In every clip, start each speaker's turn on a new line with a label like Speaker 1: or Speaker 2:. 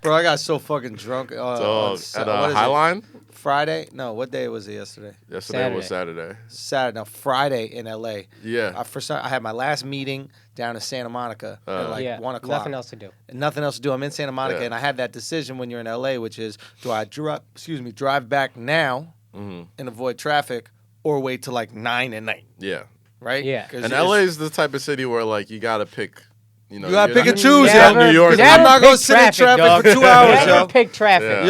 Speaker 1: Bro, I got so fucking drunk.
Speaker 2: At Highline?
Speaker 1: Friday? No, what day was it yesterday?
Speaker 2: Yesterday was Saturday.
Speaker 1: Saturday. No, Friday in L.A.
Speaker 2: Yeah.
Speaker 1: I had my last meeting down in Santa Monica at 1 o'clock.
Speaker 3: Nothing else to do.
Speaker 1: Nothing else to do. I'm in Santa Monica, and I had that decision when you're in L.A., which is, do I drive back now and avoid traffic, or wait till like 9 at night?
Speaker 2: Yeah.
Speaker 1: Right?
Speaker 3: Yeah.
Speaker 2: And LA is the type of city where, like, you got to pick. You
Speaker 1: gotta pick and choose,
Speaker 2: yo. New York.
Speaker 1: I'm not gonna sit in traffic for 2 hours, yo.
Speaker 3: Pick traffic,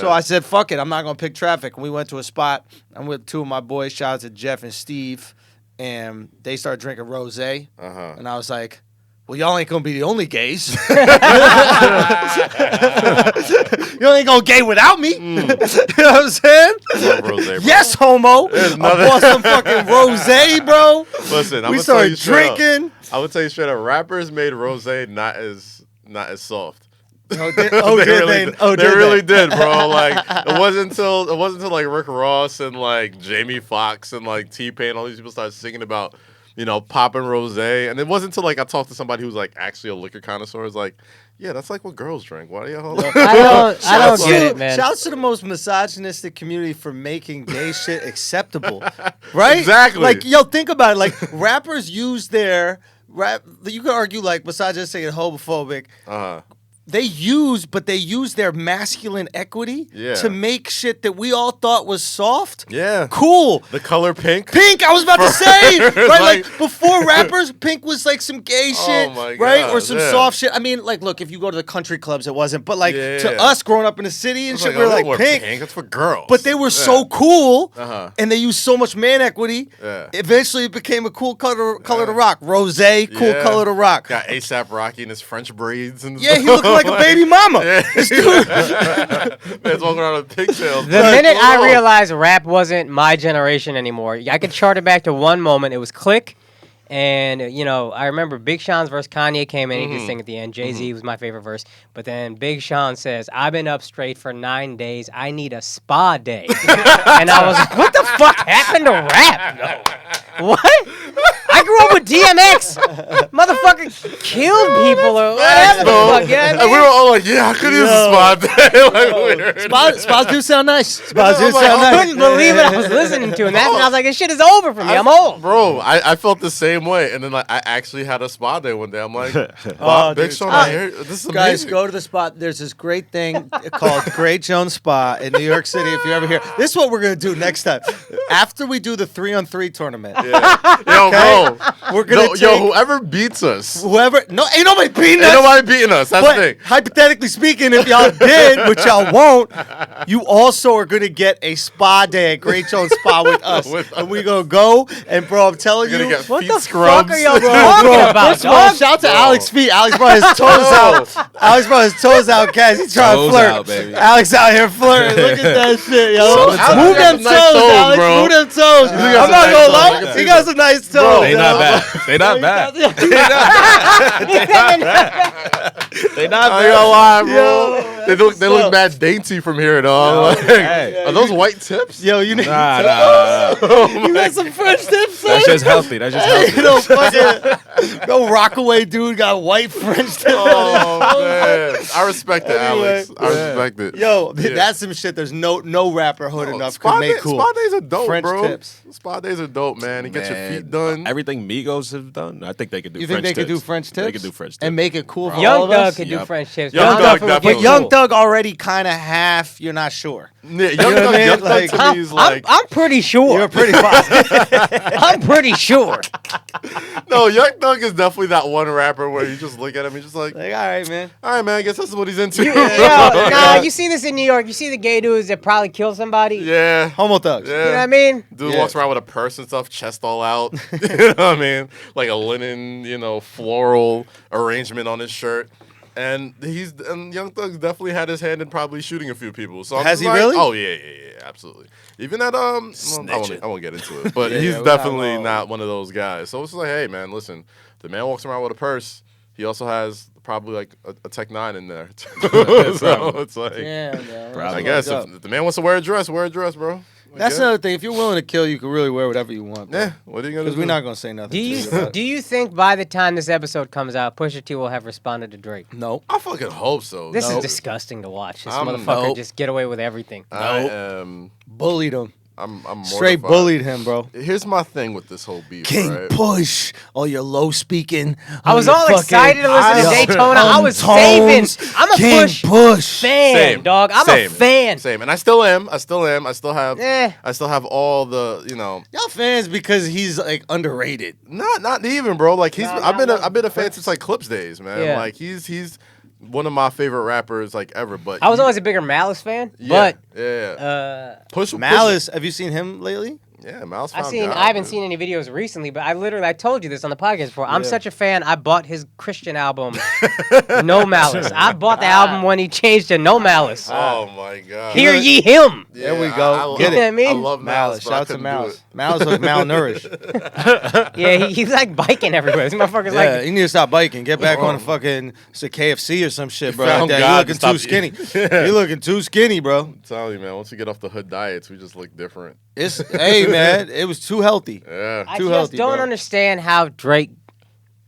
Speaker 1: So I said, "Fuck it, I'm not gonna pick traffic." And we went to a spot. I'm with two of my boys. Shout out to Jeff and Steve, and they started drinking rosé. And I was like, "Well, y'all ain't gonna be the only gays. You ain't gonna gay without me." You know what I'm saying?
Speaker 2: Rosé,
Speaker 1: yes, homo. I bought some fucking rosé, bro.
Speaker 2: Listen,
Speaker 1: we started drinking.
Speaker 2: I would tell you straight up, rappers made rosé not as soft.
Speaker 1: They really
Speaker 2: did, bro. Like it wasn't until like Rick Ross and like Jamie Foxx and like T-Pain, all these people started singing about, popping rosé, and it wasn't until like I talked to somebody who's like actually a liquor connoisseur. It's like, yeah, that's like what girls drink. Why do y'all?
Speaker 3: I don't get it, man.
Speaker 1: Shouts to the most misogynistic community for making gay shit acceptable, right?
Speaker 2: Exactly.
Speaker 1: Like, yo, think about it. Like, rappers use their rap. You could argue like misogynistic and homophobic. They use their masculine equity to make shit that we all thought was soft.
Speaker 2: Yeah.
Speaker 1: Cool.
Speaker 2: The color pink.
Speaker 1: Pink, I was about to say. Right? Like, before rappers, pink was like some gay shit.
Speaker 2: Oh my God,
Speaker 1: right? Or some soft shit. I mean, like, look, if you go to the country clubs, it wasn't. But like to us growing up in the city and shit, we were like pink.
Speaker 2: That's for girls.
Speaker 1: But they were so cool and they used so much man equity. Eventually it became a cool color to rock. Rosé, cool color to rock.
Speaker 2: Got A$AP Rocky in his French braids and
Speaker 1: he looked like a baby mama. This dude.
Speaker 2: Man's walking around with pigtails.
Speaker 3: The minute I realized rap wasn't my generation anymore, I could chart it back to one moment. It was Click. And, I remember Big Sean's verse, Kanye came in, he could sing at the end. Jay-Z was my favorite verse. But then Big Sean says, I've been up straight for 9 days. I need a spa day. And I was like, what the fuck happened to rap? No. What? I grew up with DMX. Motherfucker killed people or whatever the fuck. Yeah,
Speaker 2: and we were all like, I could use a spa day.
Speaker 1: Like, spas do sound nice. Spas do sound nice.
Speaker 3: I couldn't believe it. I was listening to, and I was like, this shit is over for me. I'm old.
Speaker 2: Bro, I felt the same way. And then like I actually had a spa day one day. I'm like, Big Sean, this is amazing.
Speaker 1: Guys, go to the spot. There's this great thing called Great Jones Spa in New York City. If you're ever here, this is what we're going to do next time. After we do the 3-on-3 tournament.
Speaker 2: Yo, bro.
Speaker 1: We're gonna
Speaker 2: whoever beats us.
Speaker 1: Ain't nobody beating us.
Speaker 2: Ain't nobody beating us. That's the thing.
Speaker 1: Hypothetically speaking, if y'all did, which y'all won't, you also are gonna get a spa day at Great Jones Spa with us. And we're gonna go, and bro, I'm telling you,
Speaker 3: what the
Speaker 2: scrubs.
Speaker 3: fuck are y'all talking about?
Speaker 1: First of all, shout out to Alex feet. Alex brought his toes out. Alex brought his toes out, guys. He trying to flirt.
Speaker 4: Baby.
Speaker 1: Alex out here flirting. Look at that shit, yo.
Speaker 2: Move
Speaker 1: them toes, Alex.
Speaker 2: Bro.
Speaker 1: Move them toes. I'm not gonna lie. He got some nice toes.
Speaker 4: They not bad. They not bad. They not
Speaker 2: I ain't gonna lie, bro. They look mad dainty from here, dog. Are those white tips?
Speaker 1: Yo, you need
Speaker 4: Nah.
Speaker 1: you got some French tips, son?
Speaker 4: That's just healthy. That's just healthy.
Speaker 1: You know, fucking no Rockaway dude got white French tips.
Speaker 2: Oh man, I respect it, Alex. I respect it.
Speaker 1: Yo, that's some shit. There's no rapper hood enough could make cool.
Speaker 2: Spa days are dope,
Speaker 1: French
Speaker 2: bro.
Speaker 1: tips.
Speaker 2: Spa days are dope, man. You get your feet done.
Speaker 4: Everything Migos have done, I think they could do.
Speaker 1: You
Speaker 4: French
Speaker 1: think they could
Speaker 4: tips.
Speaker 1: do French tips?
Speaker 4: They could do French tips
Speaker 1: and make it cool for all
Speaker 3: Young
Speaker 1: of
Speaker 3: Thug
Speaker 1: us.
Speaker 3: could do French tips.
Speaker 2: Young Thug definitely.
Speaker 1: But Young Thug already kind of half. You're not sure.
Speaker 2: Yeah, Young Thug to me is like.
Speaker 3: I'm pretty sure.
Speaker 1: You're pretty positive.
Speaker 3: I'm pretty sure.
Speaker 2: No, Young Thug is definitely that one rapper where you just look at him and just like,
Speaker 1: all right, man.
Speaker 2: All right, man. I guess that's what he's into.
Speaker 3: You see this in New York. You see the gay dudes that probably kill somebody.
Speaker 2: Yeah.
Speaker 1: Homo thugs.
Speaker 2: Yeah.
Speaker 3: You know what I mean?
Speaker 2: Dude walks around with a purse and stuff, chest all out. You know what I mean? Like a linen, floral arrangement on his shirt. And Young Thug's definitely had his hand in probably shooting a few people. So
Speaker 1: has he really?
Speaker 2: Oh yeah, absolutely. Even at I won't get into it, but he's definitely not one of those guys. So it's like, hey man, listen, the man walks around with a purse. He also has probably like a Tech 9 in there. So it's like,
Speaker 1: yeah,
Speaker 2: I guess if the man wants to wear a dress, bro.
Speaker 1: That's another thing. If you're willing to kill, you can really wear whatever you want. Bro.
Speaker 2: Yeah, what are you gonna do?
Speaker 1: Because we're not gonna say nothing.
Speaker 3: Do you think by the time this episode comes out, Pusha T will have responded to Drake?
Speaker 1: No.
Speaker 2: I fucking hope so.
Speaker 3: This is disgusting to watch. This motherfucker
Speaker 1: Nope.
Speaker 3: just get away with everything.
Speaker 2: I am.
Speaker 1: Bullied him.
Speaker 2: I'm
Speaker 1: Straight
Speaker 2: mortified.
Speaker 1: bullied him, bro.
Speaker 2: Here's my thing with this whole beef,
Speaker 1: King
Speaker 2: right?
Speaker 1: Push. All your low speaking.
Speaker 3: I was all excited to listen to Daytona. I was saving. I'm a
Speaker 1: King Push
Speaker 3: fan,
Speaker 2: Same.
Speaker 3: dog. I'm a fan.
Speaker 2: Same, and I still am. I still have.
Speaker 3: Eh.
Speaker 2: I still have all the,
Speaker 1: Y'all fans because he's like underrated.
Speaker 2: Not even, bro. Like
Speaker 3: Nah,
Speaker 2: I've been a fan since like Clips days, man.
Speaker 3: Yeah.
Speaker 2: Like he's one of my favorite rappers like ever. But
Speaker 3: I was always a bigger Malice fan,
Speaker 2: yeah,
Speaker 3: but
Speaker 2: yeah. Push
Speaker 1: Malice, have you seen him lately?
Speaker 2: Yeah, Malice.
Speaker 3: I haven't seen any videos recently, but I told you this on the podcast before. I'm such a fan. I bought his Christian album, No Malice. I bought the album when he changed to No Malice.
Speaker 2: Oh my god.
Speaker 3: Hear ye him.
Speaker 2: Yeah,
Speaker 1: There we go.
Speaker 2: I
Speaker 1: Get
Speaker 3: You know what I mean?
Speaker 2: I love Malice.
Speaker 1: Shout out to Malice. Malice look malnourished.
Speaker 3: Yeah, he's like biking everywhere. This motherfucker's
Speaker 1: Yeah,
Speaker 3: like,
Speaker 1: you need to stop biking. Get back on the fucking KFC or some shit, bro.
Speaker 2: Found
Speaker 1: Like that.
Speaker 2: God
Speaker 1: You
Speaker 2: to
Speaker 1: looking
Speaker 2: stop
Speaker 1: too skinny. You looking too skinny, bro.
Speaker 2: I'm telling you, man. Once we get off the hood diets, we just look different.
Speaker 1: Hey, man, it was too healthy.
Speaker 2: Yeah.
Speaker 3: I
Speaker 1: too
Speaker 3: just
Speaker 1: healthy,
Speaker 3: don't
Speaker 1: bro.
Speaker 3: understand how Drake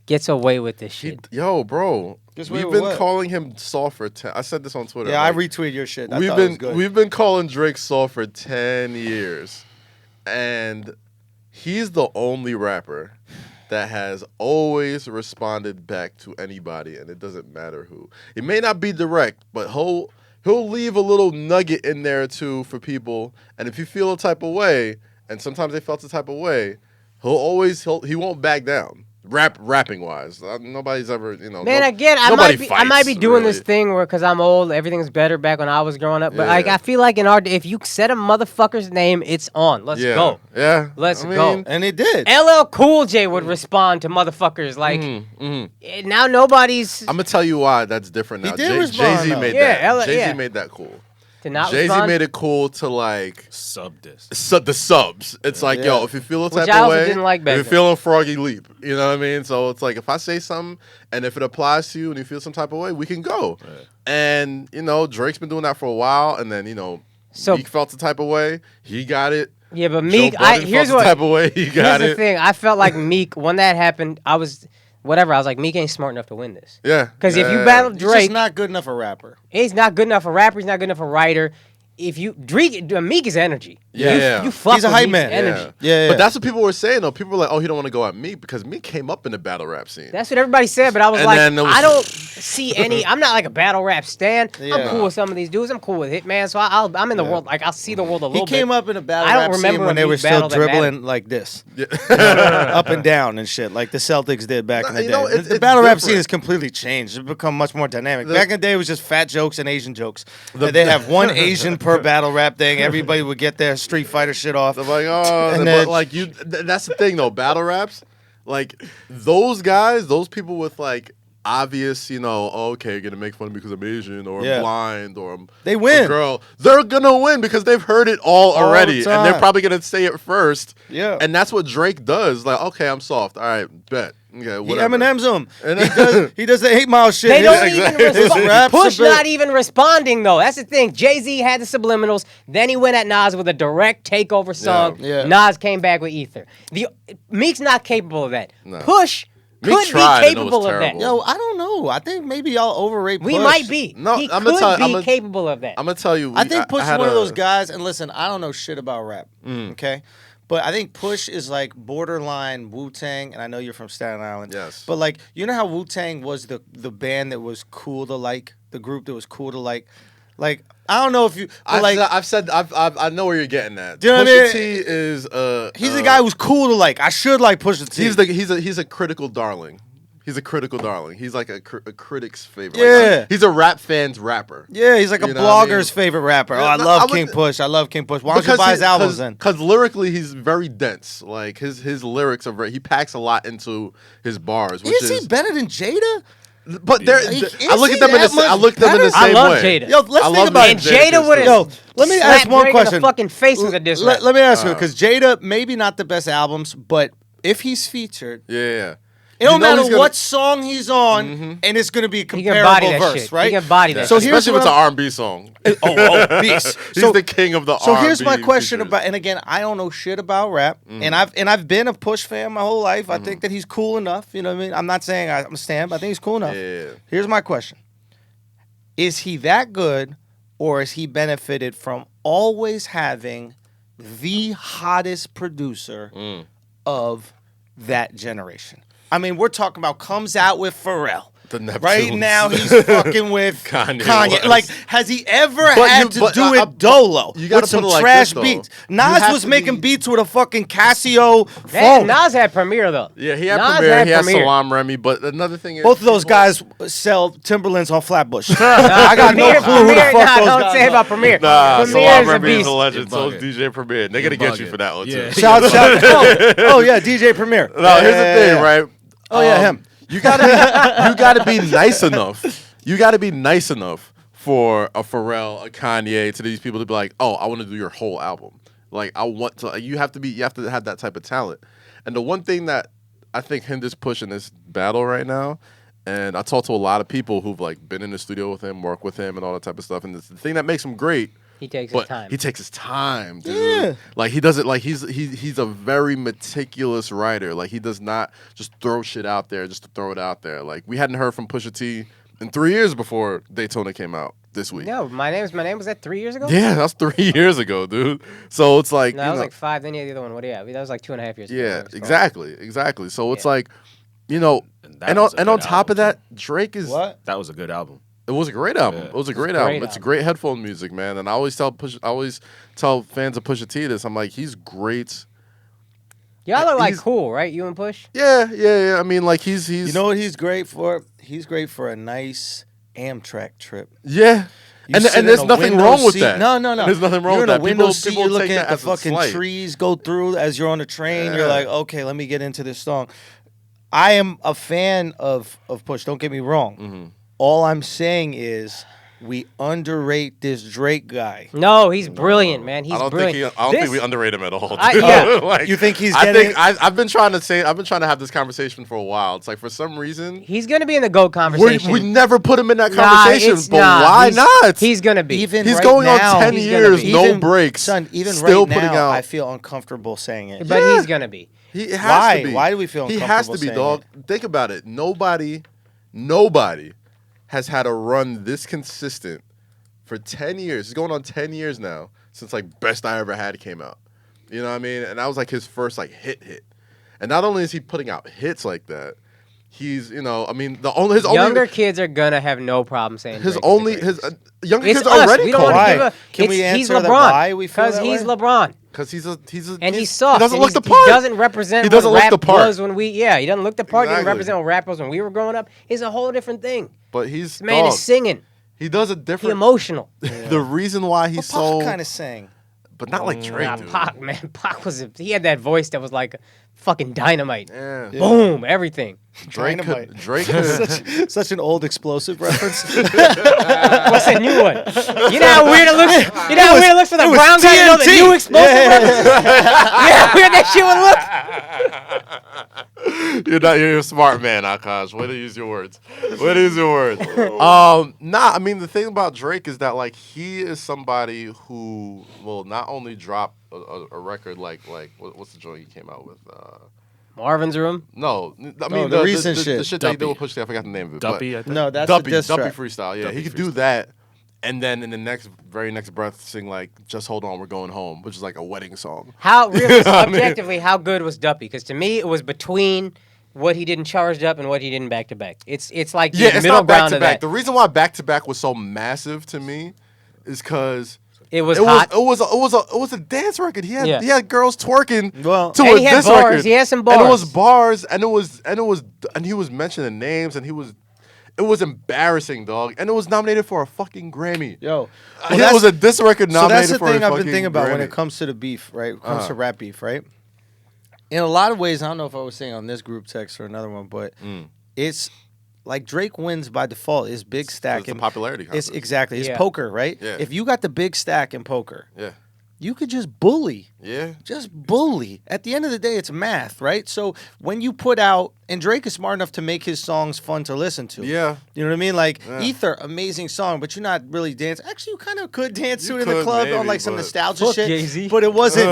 Speaker 3: gets away with this shit.
Speaker 2: Yo, bro.
Speaker 1: Just wait
Speaker 2: We've
Speaker 1: with
Speaker 2: been
Speaker 1: what?
Speaker 2: calling him soft for 10. I said this on Twitter.
Speaker 1: Yeah, I
Speaker 2: like,
Speaker 1: retweeted your shit. I
Speaker 2: we've
Speaker 1: thought it was
Speaker 2: been
Speaker 1: good.
Speaker 2: we've been calling Drake soft for 10 years. And he's the only rapper that has always responded back to anybody, and it doesn't matter who. It may not be direct, but he'll leave a little nugget in there too for people. And if you feel a type of way, and sometimes they felt a type of way, he won't back down. Rapping wise, nobody's ever,
Speaker 3: Man, again, I might be doing this thing where because I'm old, everything's better back when I was growing up. But like, I feel like if you said a motherfucker's name, it's on. Let's go.
Speaker 2: Yeah,
Speaker 3: Let's go.
Speaker 1: And it did.
Speaker 3: LL Cool J would respond to motherfuckers like, now nobody's
Speaker 2: I'm gonna tell you why that's different now.
Speaker 1: He did respond,
Speaker 2: Jay-Z
Speaker 1: though.
Speaker 2: made
Speaker 3: Yeah,
Speaker 2: that. Jay-Z
Speaker 3: yeah.
Speaker 2: made that cool.
Speaker 3: to not
Speaker 2: Jay-Z
Speaker 3: respond.
Speaker 2: made it cool to like
Speaker 4: Sub this.
Speaker 2: the subs. It's like, yo, if you feel a type
Speaker 3: Which I
Speaker 2: of
Speaker 3: also
Speaker 2: way,
Speaker 3: didn't like back
Speaker 2: if you're
Speaker 3: then.
Speaker 2: feeling froggy, leap. You know what I mean? So it's like if I say something and if it applies to you and you feel some type of way, we can go.
Speaker 4: Right.
Speaker 2: And Drake's been doing that for a while, and then
Speaker 3: So-
Speaker 2: Meek felt the type of way, he got it.
Speaker 3: Yeah, but
Speaker 2: Joe
Speaker 3: Meek,
Speaker 2: Budden
Speaker 3: here's
Speaker 2: felt
Speaker 3: what.
Speaker 2: the type of way he
Speaker 3: Here's
Speaker 2: got
Speaker 3: the
Speaker 2: it.
Speaker 3: thing. I felt like Meek when that happened. I was like, Meek ain't smart enough to win this.
Speaker 2: Yeah,
Speaker 3: Because if you
Speaker 2: Yeah.
Speaker 3: battle
Speaker 1: He's
Speaker 3: Drake,
Speaker 1: just not good enough a rapper.
Speaker 3: he's not good enough a rapper. He's not good enough a writer. If you Meek is energy.
Speaker 2: Yeah.
Speaker 3: you fuck
Speaker 1: He's a
Speaker 3: with
Speaker 1: hype
Speaker 3: Meek's
Speaker 1: man.
Speaker 3: energy.
Speaker 1: Yeah.
Speaker 2: But that's what people were saying though. People were like, "Oh, he don't want to go at Meek because Meek came up in the battle rap scene."
Speaker 3: That's what everybody said, but I was
Speaker 2: And
Speaker 3: like,
Speaker 2: then it was-
Speaker 3: I don't see any. I'm not like a battle rap stan.
Speaker 1: Yeah.
Speaker 3: I'm cool with some of these dudes. I'm cool with Hitman, so I'm in the world. Like I'll see the world a
Speaker 1: he
Speaker 3: little
Speaker 1: came
Speaker 3: bit.
Speaker 1: up in a battle
Speaker 3: I don't
Speaker 1: rap scene
Speaker 3: remember
Speaker 1: when
Speaker 3: a
Speaker 1: they were
Speaker 3: Meek
Speaker 1: still
Speaker 3: battle that
Speaker 1: dribbling like this, up and down and shit, like the Celtics did back in the day.
Speaker 2: It's
Speaker 1: The battle rap scene
Speaker 2: different.
Speaker 1: has completely changed. It's become much more dynamic. Back in the day, it was just fat jokes and Asian jokes. They have one Asian per battle rap thing. Everybody would get their Street Fighter shit off.
Speaker 2: I'm like, oh,
Speaker 1: And
Speaker 2: but
Speaker 1: then-
Speaker 2: like that's the thing though. Battle raps, like those guys, those people with like obvious, okay, you're gonna make fun of me because I'm Asian or
Speaker 1: Yeah.
Speaker 2: I'm blind or I'm
Speaker 1: They win.
Speaker 2: a girl. They're gonna win because they've heard it all
Speaker 1: the
Speaker 2: already, and they're
Speaker 1: time.
Speaker 2: probably gonna say it first.
Speaker 1: Yeah.
Speaker 2: and that's what Drake does. Like, okay, I'm soft. All right, bet. Okay,
Speaker 1: He
Speaker 2: whatever.
Speaker 1: Eminem's him.
Speaker 2: And
Speaker 1: He does the 8 Mile shit.
Speaker 3: They don't
Speaker 2: Exactly.
Speaker 3: even
Speaker 1: His
Speaker 3: respond.
Speaker 1: raps
Speaker 3: Push
Speaker 1: are bit-
Speaker 3: not even responding though. That's the thing. Jay-Z had the subliminals. Then he went at Nas with a direct takeover song.
Speaker 1: Yeah.
Speaker 3: Nas came back with Ether. Meek's not capable of that.
Speaker 2: No.
Speaker 3: Push
Speaker 2: Meek
Speaker 3: could
Speaker 2: tried
Speaker 3: be
Speaker 2: and it was
Speaker 3: capable of that.
Speaker 2: terrible.
Speaker 1: Yo, I don't know. I think maybe y'all overrate
Speaker 3: We
Speaker 1: Push.
Speaker 3: might be.
Speaker 2: No,
Speaker 3: he
Speaker 2: I'ma
Speaker 3: could
Speaker 2: tell-
Speaker 3: be
Speaker 2: I'ma-
Speaker 3: capable of that.
Speaker 2: I'm gonna tell you.
Speaker 1: I think Push is
Speaker 2: had
Speaker 1: one of
Speaker 2: a-
Speaker 1: those guys, and listen, I don't know shit about rap, okay? But I think Push is like borderline Wu-Tang, and I know you're from Staten Island.
Speaker 2: Yes.
Speaker 1: But like, you know how Wu-Tang was the band that was cool to like, the group that was cool to like? Like, I don't know if you, but
Speaker 2: I know where you're getting at.
Speaker 1: Do you know what I
Speaker 2: Pusha
Speaker 1: mean?
Speaker 2: T is
Speaker 1: he's the guy who's cool to like. I should like Pusha T.
Speaker 2: he's a critical darling. He's a critical darling. He's like a critic's favorite.
Speaker 1: Yeah.
Speaker 2: Like, he's a rap fan's rapper.
Speaker 1: Yeah, he's like a
Speaker 2: You know what I
Speaker 1: blogger's
Speaker 2: mean?
Speaker 1: favorite rapper.
Speaker 2: Yeah,
Speaker 1: I
Speaker 2: no,
Speaker 1: love
Speaker 2: I would-
Speaker 1: King Push. I love King Push. Why don't you buy his albums then?
Speaker 2: Because lyrically, he's very dense. Like his lyrics are he packs a lot into his bars. Which
Speaker 1: Is he better than Jada?
Speaker 2: But
Speaker 1: Is
Speaker 2: I look
Speaker 1: he
Speaker 2: at them in
Speaker 1: that
Speaker 2: the I
Speaker 1: much
Speaker 2: look at them in the
Speaker 1: better?
Speaker 2: same
Speaker 3: I love
Speaker 2: way.
Speaker 3: Jada.
Speaker 1: Yo, let's
Speaker 2: I
Speaker 1: think
Speaker 2: love
Speaker 1: about
Speaker 3: and
Speaker 1: it.
Speaker 3: Jada would
Speaker 1: Yo,
Speaker 3: have.
Speaker 1: let me ask one
Speaker 3: In
Speaker 1: question.
Speaker 3: the fucking face with a diss rap.
Speaker 1: Let me ask you, because Jada, maybe not the best albums, but if he's featured,
Speaker 2: Yeah.
Speaker 1: It don't matter what song he's on, and it's gonna be a comparable verse, right?
Speaker 3: He can body that.
Speaker 1: So
Speaker 2: especially if it's an R&B song.
Speaker 1: Beast.
Speaker 2: He's the king of the R&B.
Speaker 1: So here's my question
Speaker 2: features.
Speaker 1: about, and again, I don't know shit about rap, and I've been a Push fan my whole life. I think that he's cool enough. You know what I mean? I'm not saying I'm a stan, but I think he's cool enough.
Speaker 2: Yeah.
Speaker 1: Here's my question: is he that good, or is he benefited from always having the hottest producer of that generation? I mean, we're talking about comes out with Pharrell. Right now, he's fucking with Kanye. Like, has he ever had to do it dolo with some trash beats? Nas was making beats with a fucking Casio phone.
Speaker 3: Nas had Premiere, though.
Speaker 2: Yeah, he had Premiere. He had Salam Remy. But another thing is...
Speaker 1: Both of those guys sell Timberlands on Flatbush. I got no clue who the fuck those guys are.
Speaker 3: Don't say about Premiere.
Speaker 2: Nah,
Speaker 3: Premiere
Speaker 2: Salam Remy is a
Speaker 3: beast.
Speaker 2: legend. So is DJ Premier. They're going to get you for that one, too.
Speaker 4: Yeah.
Speaker 1: Shout. Oh, yeah, DJ Premier.
Speaker 2: No, here's the thing, right?
Speaker 1: Oh, yeah, him.
Speaker 2: You gotta be nice enough. You gotta be nice enough for a Pharrell, a Kanye, to these people to be like, oh, I want to do your whole album. Like, I want to. You have to have that type of talent. And the one thing that I think hinders Push in this battle right now, and I talk to a lot of people who've like been in the studio with him, work with him, and all that type of stuff. And the thing that makes him great.
Speaker 3: He takes his time.
Speaker 2: He takes his time, dude.
Speaker 1: Yeah.
Speaker 2: Like he does it. Like he's a very meticulous writer. Like he does not just throw shit out there just to throw it out there. Like we hadn't heard from Pusha T in 3 years before Daytona came out this week.
Speaker 3: No, my name was that 3 years ago?
Speaker 2: Yeah, that's 3 years ago, dude. So it's like
Speaker 3: No, that was like 5. Then you had the other one. What do you have? That was like 2.5 years ago.
Speaker 2: Yeah, exactly. So it's like, and on top of that, Drake is
Speaker 1: What?
Speaker 4: That was a good album.
Speaker 2: It was a great album.
Speaker 4: Yeah.
Speaker 2: It was a great album. It's great headphone music, man. And I always tell fans of Pusha T this. I'm like, he's great.
Speaker 3: Y'all are like cool, right? You and Push?
Speaker 2: Yeah. I mean, like he's.
Speaker 1: You know what he's great for? He's great for a nice Amtrak trip.
Speaker 2: Yeah. And there's nothing wrong with that.
Speaker 1: No.
Speaker 2: There's nothing wrong
Speaker 1: you're
Speaker 2: with that.
Speaker 1: In a window seat,
Speaker 2: people
Speaker 1: you're looking
Speaker 2: take
Speaker 1: at
Speaker 2: that
Speaker 1: the
Speaker 2: as a
Speaker 1: fucking
Speaker 2: slight.
Speaker 1: trees go through as you're on the train. You're like, okay, let me get into this song. I am a fan of Push. Don't get me wrong.
Speaker 2: Mm-hmm.
Speaker 1: All I'm saying is we underrate this Drake guy.
Speaker 3: No, he's brilliant, man. He's brilliant.
Speaker 2: I don't think we underrate him at all.
Speaker 3: Yeah.
Speaker 2: Like,
Speaker 1: You think he's getting...
Speaker 2: I've been trying to have this conversation for a while. It's like for some reason
Speaker 3: He's going to be in the GOAT conversation.
Speaker 2: we never put him in that conversation. Why not?
Speaker 3: He's going to be.
Speaker 1: Even
Speaker 2: He's
Speaker 1: right
Speaker 2: going
Speaker 1: now,
Speaker 2: on 10 years, no
Speaker 1: even,
Speaker 2: breaks.
Speaker 1: Son, even
Speaker 2: still
Speaker 1: right
Speaker 2: putting
Speaker 1: now,
Speaker 2: out.
Speaker 1: I feel uncomfortable saying it.
Speaker 3: But he's going to be.
Speaker 2: He has
Speaker 1: Why?
Speaker 2: to be.
Speaker 1: Why do we feel
Speaker 2: He
Speaker 1: uncomfortable
Speaker 2: has to be,
Speaker 1: saying
Speaker 2: dog. Think about it. Nobody has had a run this consistent for 10 years. It's going on 10 years now since like Best I Ever Had came out. You know what I mean? And that was like his first like hit. And not only is he putting out hits like that, he's, his
Speaker 3: Younger kids are going to have no problem saying
Speaker 2: his
Speaker 3: Drake
Speaker 2: only
Speaker 3: is the greatest.
Speaker 2: his younger
Speaker 3: It's
Speaker 2: kids
Speaker 3: us.
Speaker 2: already
Speaker 3: We don't
Speaker 2: call
Speaker 3: want to
Speaker 2: him.
Speaker 3: give a.
Speaker 1: Can we
Speaker 3: He's
Speaker 1: answer
Speaker 3: LeBron.
Speaker 1: why we feel that
Speaker 3: he's
Speaker 1: way?
Speaker 3: LeBron.
Speaker 2: Because he's
Speaker 3: And he's soft.
Speaker 2: He doesn't
Speaker 3: and
Speaker 2: look the part.
Speaker 3: He doesn't represent
Speaker 2: He doesn't
Speaker 3: what
Speaker 2: look
Speaker 3: rap
Speaker 2: the part.
Speaker 3: was when we. Yeah, he doesn't look the part. He
Speaker 2: Exactly.
Speaker 3: didn't represent what rap was when we were growing up. He's a whole different thing.
Speaker 2: But he's
Speaker 3: This man is singing.
Speaker 2: He does a
Speaker 3: He
Speaker 2: different.
Speaker 3: emotional.
Speaker 2: The reason why he's so,
Speaker 1: kind of sang.
Speaker 2: but not like Drake.
Speaker 3: Nah,
Speaker 2: dude.
Speaker 3: Pac, man. Pac he had that voice that was like fucking dynamite.
Speaker 2: Yeah.
Speaker 3: Boom, everything.
Speaker 1: Dynamite.
Speaker 2: Drake.
Speaker 1: Such an old explosive reference.
Speaker 3: What's that new one? You know how weird it looks? You know how weird it looks for the brown guy to know the
Speaker 1: TNT.
Speaker 3: new explosive reference? Yeah, how weird that shit would look.
Speaker 2: You're a smart man, Akaash. Way to use your words. I mean, the thing about Drake is that like he is somebody who will not only drop a record like what's the joint he came out with?
Speaker 3: Marvin's Room.
Speaker 2: No, I mean
Speaker 1: the recent shit.
Speaker 2: The shit that he did with Pusha T, I forgot the name of it.
Speaker 4: Duppy, I think.
Speaker 1: No, that's
Speaker 2: Duppy,
Speaker 1: the diss
Speaker 2: Duppy
Speaker 1: track.
Speaker 2: freestyle. Yeah,
Speaker 4: Duppy
Speaker 2: he could do that, and then in the very next breath sing like "Just Hold On, We're Going Home," which is like a wedding song.
Speaker 3: How really objectively, how good was Duppy? Because to me, it was between what he did in Charged Up and what he did in Back to Back. It's like the
Speaker 2: Yeah, it's
Speaker 3: middle
Speaker 2: not back
Speaker 3: ground
Speaker 2: to
Speaker 3: of
Speaker 2: back.
Speaker 3: that.
Speaker 2: The reason why back to back was so massive to me is because
Speaker 3: It was hot.
Speaker 2: It was a dance record. He had girls twerking to
Speaker 3: And he had
Speaker 2: this
Speaker 3: bars.
Speaker 2: record.
Speaker 3: He had some
Speaker 2: And it was
Speaker 3: bars.
Speaker 2: bars, and he was mentioning names, and it was embarrassing, dog. And it was nominated for a fucking Grammy.
Speaker 1: Yo,
Speaker 2: It was a diss record
Speaker 1: so
Speaker 2: nominated
Speaker 1: that's the
Speaker 2: for a
Speaker 1: thing I've
Speaker 2: fucking
Speaker 1: been thinking about when
Speaker 2: Grammy.
Speaker 1: it comes to the beef, right? When it comes to rap beef, right? In a lot of ways, I don't know if I was saying on this group text or another one, but it's like Drake wins by default. It's big stack.
Speaker 2: It's a popularity contest.
Speaker 1: It's
Speaker 3: Yeah.
Speaker 1: poker, right?
Speaker 2: Yeah.
Speaker 1: If you got the big stack in poker,
Speaker 2: Yeah.
Speaker 1: you could just bully.
Speaker 2: Yeah.
Speaker 1: Just bully. At the end of the day, it's math, right? So when you put out And Drake is smart enough to make his songs fun to listen to.
Speaker 2: Yeah.
Speaker 1: You know what I mean? Like, Ether, amazing song, but you're not really dancing. Actually, you kind of could dance to it in the club on like some nostalgia shit.
Speaker 3: Jay-Z.
Speaker 1: But it wasn't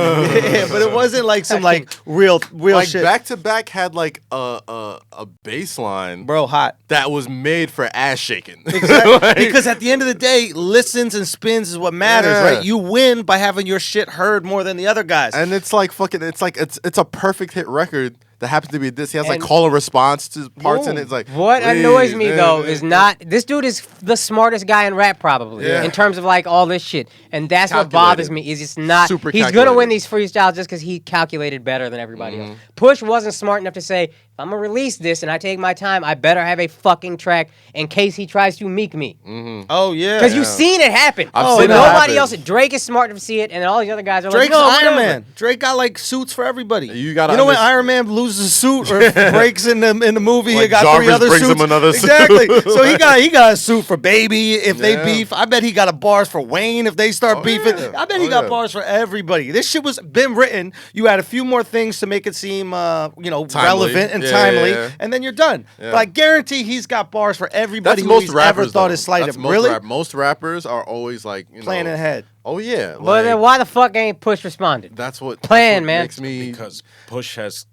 Speaker 1: but it wasn't like some like real
Speaker 2: like
Speaker 1: shit.
Speaker 2: Back to Back had like a bass line,
Speaker 1: Bro, hot.
Speaker 2: that was made for ass shaking.
Speaker 1: Exactly.
Speaker 2: Like,
Speaker 1: Because at the end of the day, listens and spins is what matters,
Speaker 2: Yeah.
Speaker 1: right? You win by having your shit heard more than the other guys.
Speaker 2: and it's like fucking. It's like it's a perfect hit record that happens to be this. He has like
Speaker 3: And-
Speaker 2: call and response to parts in it. It's like
Speaker 3: What annoys me
Speaker 2: please,
Speaker 3: though
Speaker 2: yeah,
Speaker 3: is not this dude is the smartest guy in rap probably
Speaker 2: Yeah.
Speaker 3: in terms of like all this shit, and that's what bothers me. Is it's not
Speaker 2: Super
Speaker 3: he's gonna win these freestyles just because he calculated better than everybody else. Push wasn't smart enough to say if I'm gonna release this and I take my time, I better have a fucking track in case he tries to meek me.
Speaker 1: Oh, yeah.
Speaker 3: Because you've seen it happen.
Speaker 2: I've
Speaker 3: But
Speaker 2: seen it
Speaker 3: nobody
Speaker 2: happen.
Speaker 3: else. Drake is smart enough to see it, and all these other guys are
Speaker 1: Drake's
Speaker 3: like, no,
Speaker 1: Iron
Speaker 3: whatever.
Speaker 1: Man. Drake got like suits for everybody.
Speaker 2: You gotta
Speaker 1: know when
Speaker 2: understand-
Speaker 1: Iron Man loses a suit or breaks in the movie, he
Speaker 2: Like
Speaker 1: got
Speaker 2: Jarvis
Speaker 1: 3 other
Speaker 2: brings
Speaker 1: suits.
Speaker 2: him another suit.
Speaker 1: Exactly. So he got a suit for Baby if they
Speaker 2: Yeah.
Speaker 1: beef. I bet he got a bars for Wayne if they start beefing.
Speaker 2: yeah.
Speaker 1: I bet he got bars for everybody. This shit was been written. You add a few more things to make it seem relevant and
Speaker 2: Yeah,
Speaker 1: timely,
Speaker 2: yeah.
Speaker 1: and then you're done.
Speaker 2: Yeah.
Speaker 1: But I guarantee he's got bars for everybody
Speaker 2: That's
Speaker 1: who
Speaker 2: most
Speaker 1: he's
Speaker 2: rappers.
Speaker 1: ever thought
Speaker 2: though.
Speaker 1: is slighted.
Speaker 2: That's most
Speaker 1: Really?
Speaker 2: Most rappers are always like
Speaker 1: Planning ahead.
Speaker 2: Oh yeah.
Speaker 3: Well, then
Speaker 2: like,
Speaker 3: why the fuck ain't Push responded?
Speaker 2: That's what
Speaker 3: Plan,
Speaker 2: that's what
Speaker 3: man.
Speaker 2: Makes me
Speaker 4: Because Push has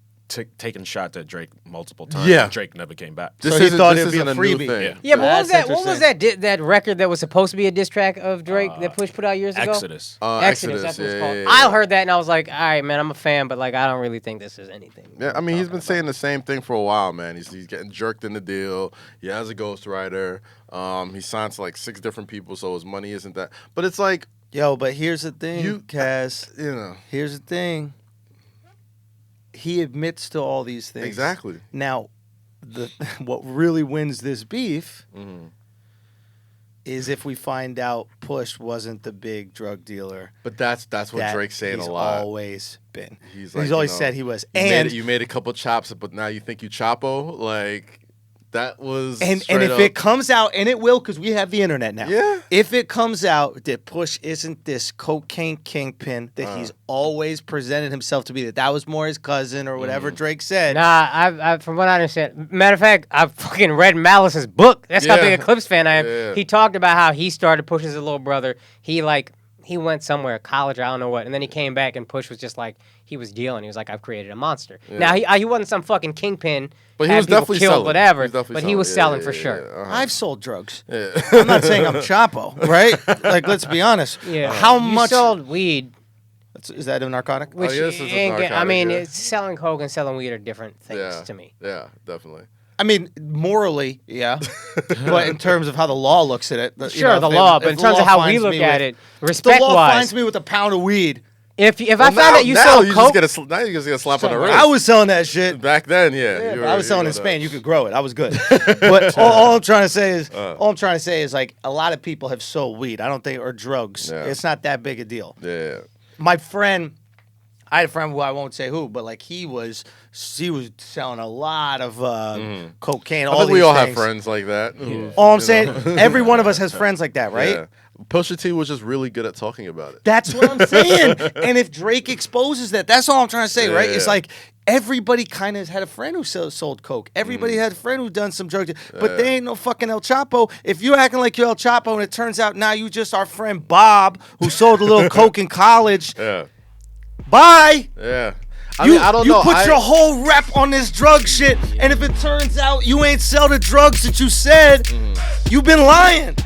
Speaker 4: taken shots at Drake multiple times.
Speaker 2: Yeah.
Speaker 4: And Drake never came back.
Speaker 2: This
Speaker 1: So he
Speaker 2: isn't-
Speaker 1: thought
Speaker 2: this
Speaker 1: it'd be a
Speaker 2: isn't new
Speaker 1: freebie.
Speaker 2: thing.
Speaker 4: Yeah.
Speaker 3: Yeah, but what was
Speaker 1: That's
Speaker 3: that? What was that record that was supposed to be a diss track of Drake that Push put out years ago?
Speaker 4: Exodus.
Speaker 3: Exodus, that's what it's called.
Speaker 2: yeah.
Speaker 3: I heard that and I was like, all right, man, I'm a fan, but like, I don't really think this is anything.
Speaker 2: Yeah, I mean, he's been saying the same thing for a while, man. He's getting jerked in the deal. He has a ghostwriter. He signed to like 6 different people, so his money isn't that. But it's like,
Speaker 1: Yo, but here's the thing, Cass.
Speaker 2: you know,
Speaker 1: Here's the thing. He admits to all these things.
Speaker 2: exactly.
Speaker 1: Now, what really wins this beef
Speaker 2: Mm-hmm.
Speaker 1: is if we find out Push wasn't the big drug dealer.
Speaker 2: But that's what
Speaker 1: that
Speaker 2: Drake's saying
Speaker 1: he's
Speaker 2: a lot.
Speaker 1: always been.
Speaker 2: He's
Speaker 1: He's always said he was. And
Speaker 2: you made a couple chops, but now you think you Chapo? Like, that was
Speaker 1: And
Speaker 2: straight
Speaker 1: if
Speaker 2: up-
Speaker 1: it comes out, and it will, because we have the internet now.
Speaker 2: Yeah.
Speaker 1: If it comes out that Push isn't this cocaine kingpin that he's always presented himself to be, that was more his cousin or whatever Drake said.
Speaker 3: Nah, I from what I understand, matter of fact, I've fucking read Malice's book. That's how
Speaker 2: Yeah.
Speaker 3: big a Clips fan I am.
Speaker 2: Yeah.
Speaker 3: He talked about how he started Push as a little brother. He went somewhere, college, I don't know what, and then he came back and Push was just like, he was dealing. He was like, I've created a monster.
Speaker 2: Yeah.
Speaker 3: Now, he wasn't some fucking kingpin,
Speaker 2: But he
Speaker 3: had
Speaker 2: was
Speaker 3: people
Speaker 2: definitely
Speaker 3: killed,
Speaker 2: selling.
Speaker 3: whatever,
Speaker 2: He was definitely
Speaker 3: but he was selling
Speaker 2: selling.
Speaker 3: for
Speaker 2: Yeah,
Speaker 3: sure.
Speaker 2: yeah,
Speaker 1: I've sold drugs.
Speaker 2: Yeah.
Speaker 1: I'm not saying I'm Chapo, right? Like, let's be honest.
Speaker 3: Yeah.
Speaker 1: How
Speaker 3: You
Speaker 1: much?
Speaker 3: sold weed,
Speaker 1: Is that a narcotic?
Speaker 3: which
Speaker 2: yes, it's a
Speaker 3: ain't get- I
Speaker 2: narcotic,
Speaker 3: mean,
Speaker 2: yeah.
Speaker 3: it's selling coke and selling weed are different things
Speaker 2: Yeah.
Speaker 3: to me.
Speaker 2: Yeah, definitely.
Speaker 1: I mean, morally, yeah. But in terms of how the law looks at it, you
Speaker 3: Sure,
Speaker 1: know,
Speaker 3: the
Speaker 1: if
Speaker 3: law,
Speaker 1: if
Speaker 3: but in
Speaker 1: the
Speaker 3: terms
Speaker 1: law
Speaker 3: of how we
Speaker 1: finds
Speaker 3: look
Speaker 1: me
Speaker 3: at
Speaker 1: with-
Speaker 3: it,
Speaker 1: the law
Speaker 3: respect-wise,
Speaker 1: finds me with a pound of weed.
Speaker 3: if I found out you
Speaker 2: now
Speaker 3: sold
Speaker 2: you
Speaker 3: coke,
Speaker 2: just now you just get a slap on the wrist.
Speaker 1: I was selling that shit.
Speaker 2: back then, yeah. you
Speaker 1: But I
Speaker 2: were-
Speaker 1: was selling
Speaker 2: you
Speaker 1: in
Speaker 2: were
Speaker 1: Spain. You could grow it. I was good. But all I'm trying to say is, like, a lot of people have sold weed. I don't think, or drugs.
Speaker 2: Yeah.
Speaker 1: It's not that big a deal.
Speaker 2: Yeah.
Speaker 1: My friend, I had a friend who I won't say who, but like he was selling a lot of cocaine.
Speaker 2: I
Speaker 1: All
Speaker 2: think we
Speaker 1: these
Speaker 2: all have
Speaker 1: things.
Speaker 2: friends like that.
Speaker 1: All I'm saying, every one of us has friends like that, right?
Speaker 2: Yeah. Pusha T was just really good at talking about it.
Speaker 1: That's what I'm saying. And if Drake exposes that, that's all I'm trying to say, right? It's
Speaker 2: Yeah.
Speaker 1: like everybody kind of had a friend who sold coke. Everybody had a friend who done some drugs, but they ain't no fucking El Chapo. If you're acting like you're El Chapo and it turns out now you just our friend Bob who sold a little coke in college,
Speaker 2: Yeah.
Speaker 1: bye.
Speaker 2: Yeah.
Speaker 1: You
Speaker 2: I don't know.
Speaker 1: put your whole rep on this drug shit, and if it turns out you ain't sell the drugs that you said, you've been lying.